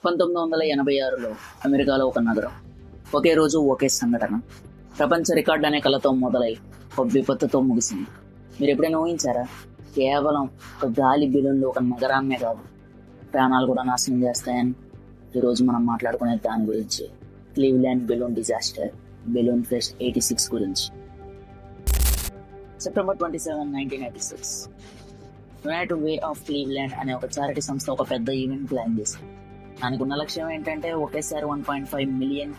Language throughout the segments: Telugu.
1986లో అమెరికాలో ఒక నగరం. ఒకే రోజు ఒకే సంఘటన. ప్రపంచ రికార్డు అనే కళతో మొదలై ఒక విపత్తుతో ముగిసింది. మీరు ఎప్పుడైనా ఊహించారా? కేవలం ఒక గాలి బెలూన్లు ఒక నగరాన్నే కాదు, ప్రాణాలు కూడా నాశనం చేస్తాయని. ఈరోజు మనం మాట్లాడుకునే దాని గురించి, Cleveland balloon disaster, balloon pest 86 గురించి. September 27, 1986 United way of Cleveland అనే ఒక చారిటీ సంస్థ ఒక పెద్ద ఈవెంట్ ప్లాన్ చేసింది. దానికి ఉన్న లక్ష్యం ఏంటంటే ఒకేసారి 1.5 మిలియన్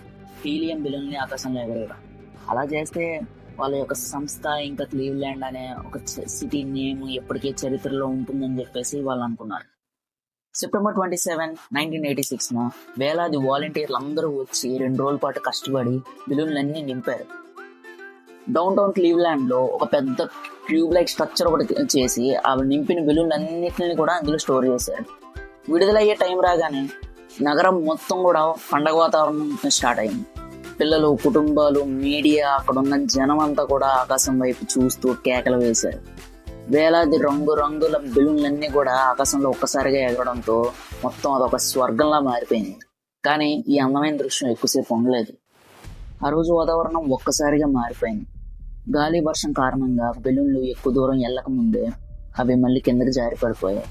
హీలియం బెలూన్ని ఆకాశంలో ఎగరేయడం. అలా చేస్తే వాళ్ళ యొక్క సంస్థ ఇంకా క్లీవ్లాండ్ అనే ఒక సిటీ నేమ్ ఎప్పటికీ చరిత్రలో ఉంటుందని చెప్పేసి వాళ్ళు అనుకున్నారు. సెప్టెంబర్ 27, 1986 వేలాది వాలంటీర్లు అందరూ వచ్చి 2 రోజుల పాటు కష్టపడి బెలూన్లన్నీ నింపారు. డౌన్ టౌన్ క్లీవ్లాండ్ లో ఒక పెద్ద ట్యూబ్ లైక్ స్ట్రక్చర్ ఒకటి చేసి ఆ నింపిన బెలూన్లన్నింటినీ కూడా అందులో స్టోర్ చేశారు. విడుదలయ్యే టైం రాగానే నగరం మొత్తం కూడా పండగ వాతావరణం స్టార్ట్ అయింది. పిల్లలు, కుటుంబాలు, మీడియా, అక్కడున్న జనం అంతా కూడా ఆకాశం వైపు చూస్తూ కేకలు వేశారు. వేలాది రంగురంగుల బెలూన్లన్నీ కూడా ఆకాశంలో ఒక్కసారిగా ఎగరడంతో మొత్తం అదొక స్వర్గంలా మారిపోయింది. కానీ ఈ అందమైన దృశ్యం ఎక్కువసేపు ఉండలేదు. ఆ రోజు వాతావరణం ఒక్కసారిగా మారిపోయింది. గాలి వర్షం కారణంగా బెలూన్లు ఎక్కువ దూరం వెళ్ళక ముందే అవి మళ్ళీ కిందకి జారి పడిపోయాయి.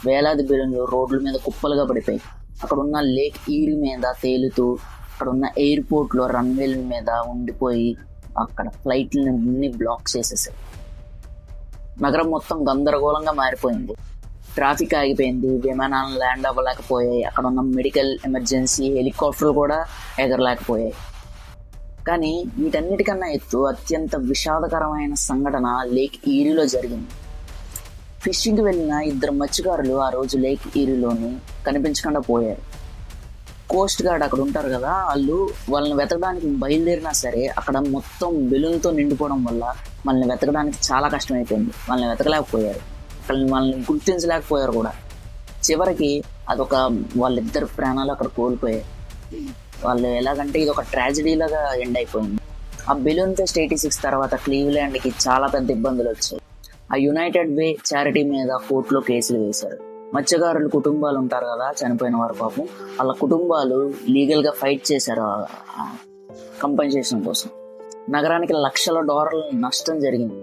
వేలాది బెలూన్లు రోడ్ల మీద కుప్పలుగా పడిపోయాయి. అక్కడ ఉన్న లేక్ ఈరీ మీద తేలుతూ, అక్కడ ఉన్న ఎయిర్పోర్ట్ లో రన్వేల మీద ఉండిపోయి అక్కడ ఫ్లైట్లన్నీ బ్లాక్ చేసేసాయి. నగరం మొత్తం గందరగోళంగా మారిపోయింది. ట్రాఫిక్ ఆగిపోయింది, విమానాలు ల్యాండ్ అవ్వలేకపోయాయి, అక్కడ ఉన్న మెడికల్ ఎమర్జెన్సీ హెలికాప్టర్లు కూడా ఎగరలేకపోయాయి. కానీ వీటన్నిటికన్నా అత్యంత విషాదకరమైన సంఘటన లేక్ ఈరీలో జరిగింది. ఫిషింగ్కి వెళ్ళిన 2 మత్స్యకారులు ఆ రోజు లేక్ ఈరీలోని కనిపించకుండా పోయారు. కోస్ట్ గార్డ్ అక్కడ ఉంటారు కదా, వాళ్ళని వెతకడానికి బయలుదేరినా సరే అక్కడ మొత్తం బెలూన్తో నిండిపోవడం వల్ల వాళ్ళని వెతకడానికి చాలా కష్టమైపోయింది. వాళ్ళని వెతకలేకపోయారు, వాళ్ళని గుర్తించలేకపోయారు కూడా. చివరికి వాళ్ళిద్దరు ప్రాణాలు అక్కడ కోల్పోయారు. వాళ్ళు ఎలాగంటే ఇది ఒక ట్రాజడీ లాగా ఎండ్ అయిపోయింది. ఆ బెలూన్ ఫెస్ట్ 86 తర్వాత క్లీవ్లాండ్కి చాలా పెద్ద ఇబ్బందులు వచ్చాయి. ఆ యునైటెడ్ వే చారిటీ మీద కోర్టులో కేసులు వేశారు. మత్స్యకారుల కుటుంబాలు ఉంటారు కదా, చనిపోయిన వారు పాపం, వాళ్ళ కుటుంబాలు లీగల్గా ఫైట్ చేశారు కంపెన్సేషన్ కోసం. నగరానికి $1,00,000 నష్టం జరిగింది.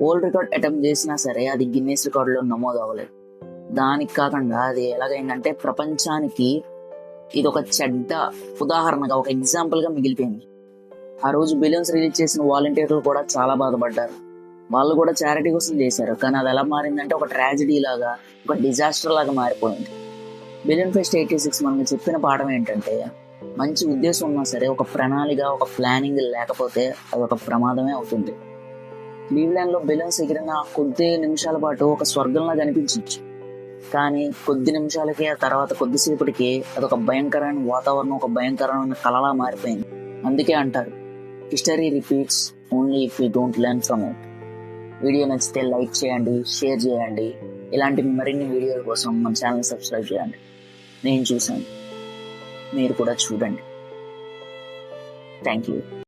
వరల్డ్ రికార్డ్ అటెంప్ట్ చేసినా సరే అది గిన్నెస్ రికార్డులో నమోదు అవ్వలేదు. దానికి కాకుండా అది ఎలాగైందంటే ప్రపంచానికి ఇది ఒక చెడ్డ ఉదాహరణగా, ఒక ఎగ్జాంపుల్గా మిగిలిపోయింది. ఆ రోజు బెలూన్స్ రిలీజ్ చేసిన వాలంటీర్లు కూడా చాలా బాధపడ్డారు. వాళ్ళు కూడా చారిటీ కోసం చేశారు, కానీ అది ఎలా మారిందంటే ఒక ట్రాజడీ లాగా, ఒక డిజాస్టర్ లాగా మారిపోయింది. బెలూన్ ఫెస్ట్ 86 మనకు చెప్పిన పాఠం ఏంటంటే, మంచి ఉద్దేశం ఉన్నా సరే ఒక ప్రణాళిక, ఒక ప్లానింగ్ లేకపోతే అది ఒక ప్రమాదమే అవుతుంది. క్లీవ్లాండ్లో బెలూన్స్ ఎగిరిన కొద్ది నిమిషాల పాటు ఒక స్వర్గంలా కనిపించవచ్చు, కానీ కొద్ది నిమిషాలకి ఆ తర్వాత కొద్దిసేపటికి అదొక భయంకరమైన వాతావరణం, ఒక భయంకరమైన కలలా మారిపోయింది. అందుకే అంటారు, history repeats only if you don't learn from it. Video నచ్చితే లైక్ చేయండి, షేర్ చేయండి. ఇలాంటి మరిన్ని వీడియోల కోసం మన ఛానల్ సబ్స్క్రైబ్ చేయండి. నేను చూశాను, మీరు కూడా చూడండి. Thank you.